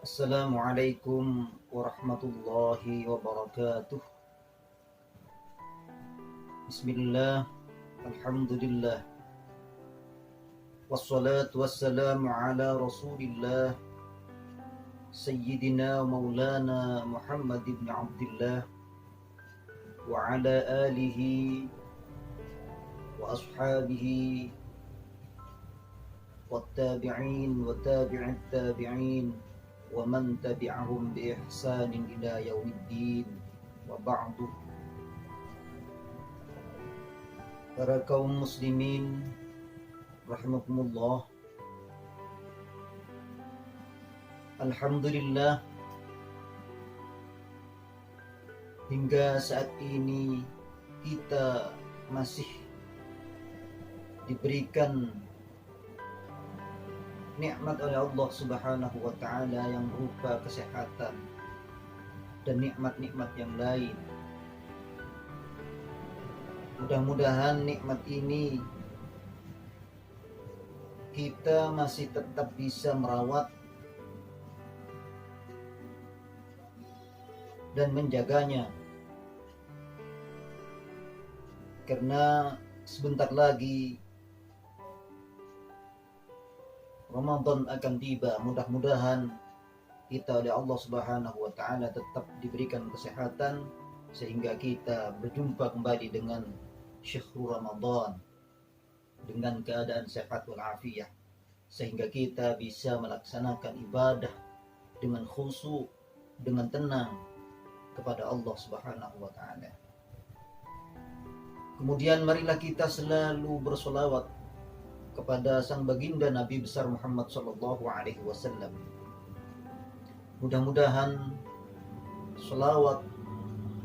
Assalamualaikum warahmatullahi wabarakatuh. Bismillah, alhamdulillah, wassalatu wassalamu ala rasulillah, Sayyidina Maulana Muhammad ibn Abdullah, wa ala alihi wa ashabihi wa tabi'in wa tabi'it tabi'in wa man tabi'ahum bi ihsanin ila yaumiddin, wa ba'du. Para kaum muslimin rahimakumullah, alhamdulillah, hingga saat ini kita masih diberikan nikmat oleh Allah Subhanahu wa taala yang berupa kesehatan dan nikmat-nikmat yang lain. Mudah-mudahan nikmat ini kita masih tetap bisa merawat dan menjaganya, karena sebentar lagi Ramadan akan tiba. Mudah-mudahan kita oleh Allah Subhanahu wa taala tetap diberikan kesehatan sehingga kita berjumpa kembali dengan syahrul Ramadan dengan keadaan sehat walafiat, sehingga kita bisa melaksanakan ibadah dengan khusyuk, dengan tenang kepada Allah Subhanahu wa taala. Kemudian marilah kita selalu bersolawat kepada sang baginda Nabi besar Muhammad sallallahu alaihi wasallam. Mudah-mudahan selawat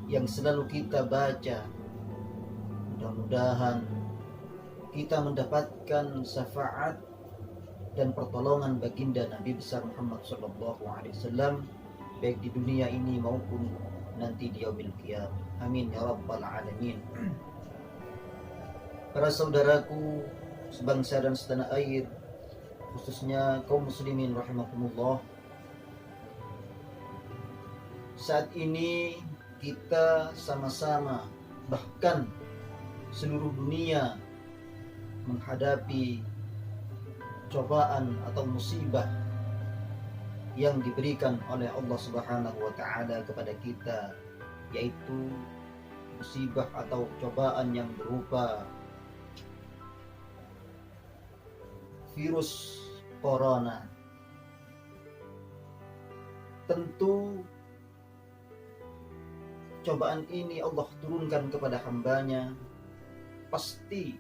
yang selalu kita baca, mudah-mudahan kita mendapatkan syafaat dan pertolongan baginda Nabi besar Muhammad sallallahu alaihi wasallam baik di dunia ini maupun nanti di yaumil qiyamah. Amin ya rabbal alamin. Para saudaraku sebangsa dan setanah air, khususnya kaum muslimin rahimakumullah, saat ini kita sama-sama, bahkan seluruh dunia, menghadapi cobaan atau musibah yang diberikan oleh Allah Subhanahu wa taala kepada kita, yaitu musibah atau cobaan yang berupa virus corona. Tentu cobaan ini Allah turunkan kepada hambanya, pasti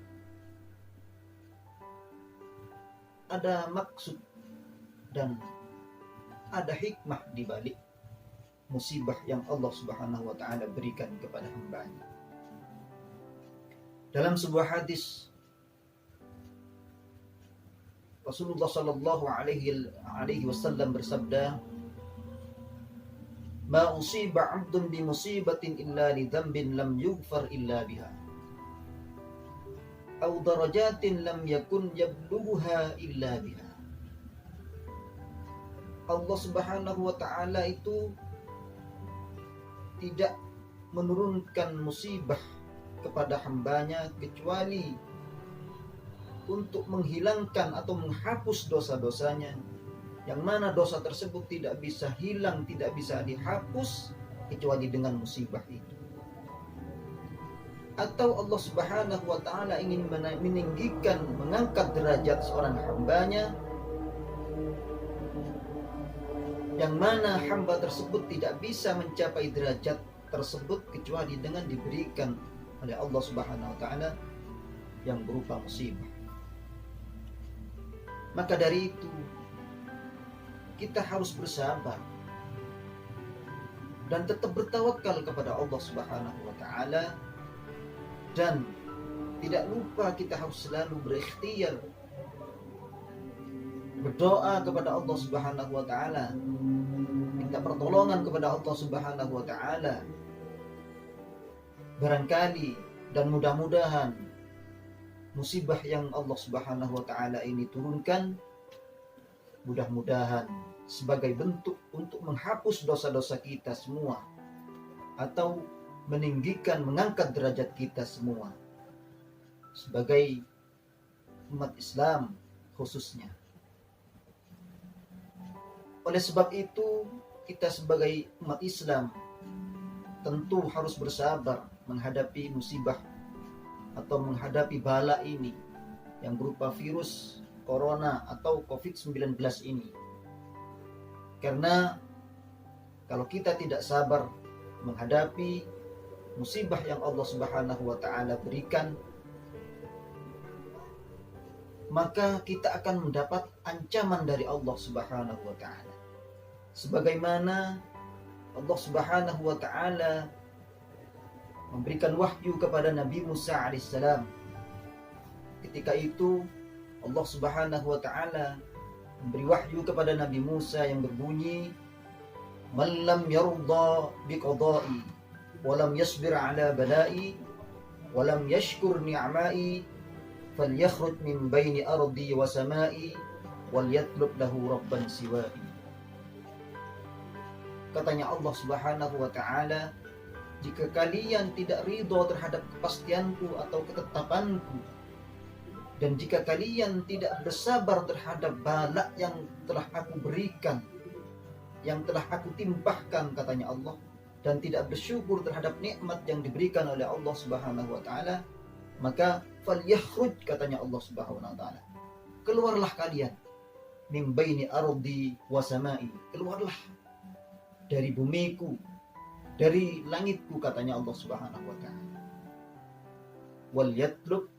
ada maksud dan ada hikmah di balik musibah yang Allah Subhanahu wa taala berikan kepada hambanya. Dalam sebuah hadis, Rasulullah sallallahu alaihi wasallam bersabda, "Ma usiba 'abdun bi musibatin illa li dhanbin lam yughfar illa biha, aw darajatin lam yakun yablughuha illa biha." Allah Subhanahu wa taala itu tidak menurunkan musibah kepada hambanya kecuali untuk menghilangkan atau menghapus dosa-dosanya, yang mana dosa tersebut tidak bisa hilang, tidak bisa dihapus kecuali dengan musibah itu. Atau Allah Subhanahu wa taala ingin meninggikan, mengangkat derajat seorang hambanya, yang mana hamba tersebut tidak bisa mencapai derajat tersebut kecuali dengan diberikan oleh Allah Subhanahu wa taala yang berupa musibah. Maka dari itu kita harus bersabar dan tetap bertawakal kepada Allah Subhanahu wa taala, dan tidak lupa kita harus selalu berikhtiar berdoa kepada Allah Subhanahu wa taala, minta pertolongan kepada Allah Subhanahu wa taala. Barangkali dan mudah-mudahan musibah yang Allah Subhanahu wa taala ini turunkan, mudah-mudahan sebagai bentuk untuk menghapus dosa-dosa kita semua, atau meninggikan, mengangkat derajat kita semua sebagai umat Islam khususnya. Oleh sebab itu, kita sebagai umat Islam tentu harus bersabar menghadapi musibah atau menghadapi bala ini yang berupa virus corona atau COVID-19 ini. Karena kalau kita tidak sabar menghadapi musibah yang Allah Subhanahu wa taala berikan, maka kita akan mendapat ancaman dari Allah Subhanahu wa taala. Sebagaimana Allah Subhanahu wa taala memberikan wahyu kepada Nabi Musa alaihissalam. Ketika itu Allah Subhanahu wa taala memberi wahyu kepada Nabi Musa yang berbunyi, "Man lam yarda biqada'i wa lam yasbir ala bala'i wa lam yashkur ni'ma'i falyakhruj min baini ardi wa sama'i wal yatlub lahu rabban siwa'i." Katanya Allah Subhanahu wa taala, jika kalian tidak ridho terhadap kepastianku atau ketetapanku, dan jika kalian tidak bersabar terhadap bala yang telah aku berikan, yang telah aku timpahkan, katanya Allah, dan tidak bersyukur terhadap nikmat yang diberikan oleh Allah Subhanahu wa taala, maka falyakhruj, katanya Allah Subhanahu wa taala, keluarlah kalian min baini ardi wa samai, keluarlah dari bumiku, dari langitku, katanya Allah Subhanahu wa taala. Wal yatlub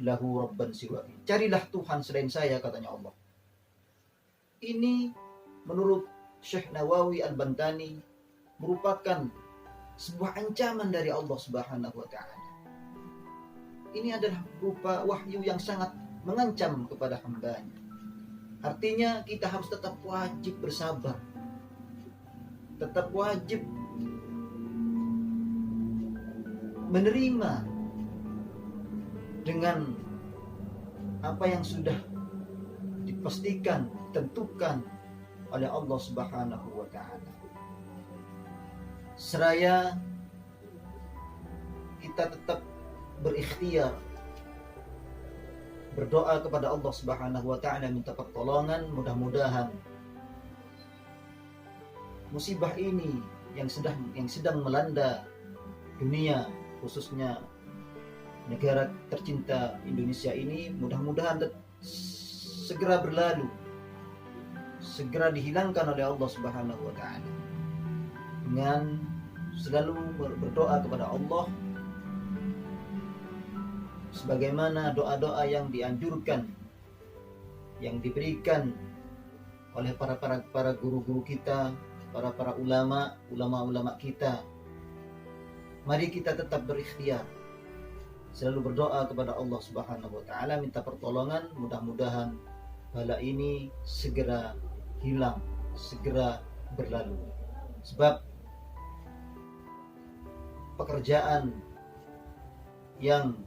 lahu rabban siwa'i, carilah Tuhan selain saya, katanya Allah. Ini menurut Syekh Nawawi Al-Bantani merupakan sebuah ancaman dari Allah Subhanahu wa taala. Ini adalah berupa wahyu yang sangat mengancam kepada hambanya. Artinya kita harus tetap wajib bersabar, tetap wajib menerima dengan apa yang sudah dipastikan, ditentukan oleh Allah Subhanahu wa taala. Seraya kita tetap berikhtiar berdoa kepada Allah Subhanahu wa taala, minta pertolongan, mudah-mudahan musibah ini yang sedang melanda dunia, khususnya negara tercinta Indonesia ini, mudah-mudahan segera berlalu, segera dihilangkan oleh Allah Subhanahu wa taala. Dengan selalu berdoa kepada Allah sebagaimana doa-doa yang dianjurkan, yang diberikan oleh para guru-guru kita, para ulama kita. Mari kita tetap berikhtiar, selalu berdoa kepada Allah Subhanahu wa taala, minta pertolongan, mudah-mudahan bala ini segera hilang, segera berlalu. Sebab pekerjaan yang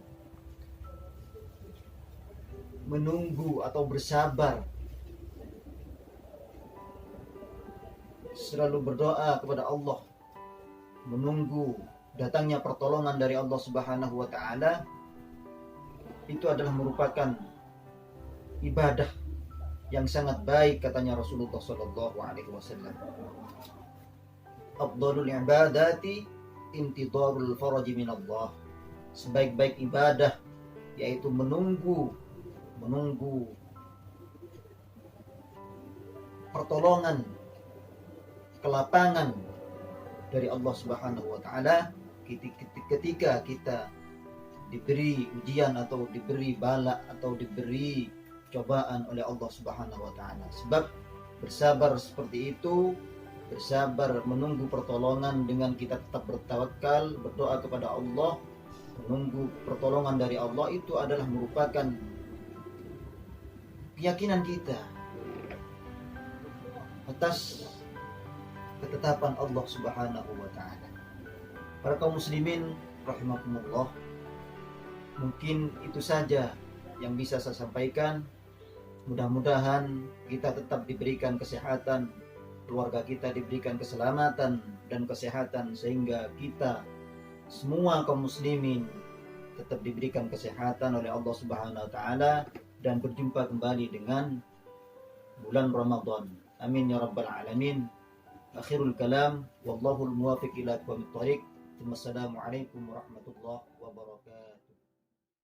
menunggu atau bersabar, selalu berdoa kepada Allah, menunggu datangnya pertolongan dari Allah Subhanahu wa taala, itu adalah merupakan ibadah yang sangat baik, katanya Rasulullah sallallahu alaihi wasallam. Afdhalul ibadati intidharul faraj min Allah. Sebaik-baik ibadah yaitu menunggu pertolongan, kelapangan dari Allah Subhanahu wa taala ketika kita diberi ujian atau diberi bala atau diberi cobaan oleh Allah Subhanahu wa taala. Sebab bersabar seperti itu, bersabar menunggu pertolongan dengan kita tetap bertawakal, berdoa kepada Allah, menunggu pertolongan dari Allah, itu adalah merupakan keyakinan kita atas ketetapan Allah Subhanahu wa taala. Para kaum muslimin rahimakumullah, mungkin itu saja yang bisa saya sampaikan. Mudah-mudahan kita tetap diberikan kesehatan, keluarga kita diberikan keselamatan dan kesehatan, sehingga kita semua kaum muslimin tetap diberikan kesehatan oleh Allah Subhanahu wa taala dan berjumpa kembali dengan bulan Ramadan. Amin ya rabbal alamin. Akhirul kalam wallahul muwaffiq ila aqwamit thoriq. Wassalamualaikum warahmatullahi wabarakatuh.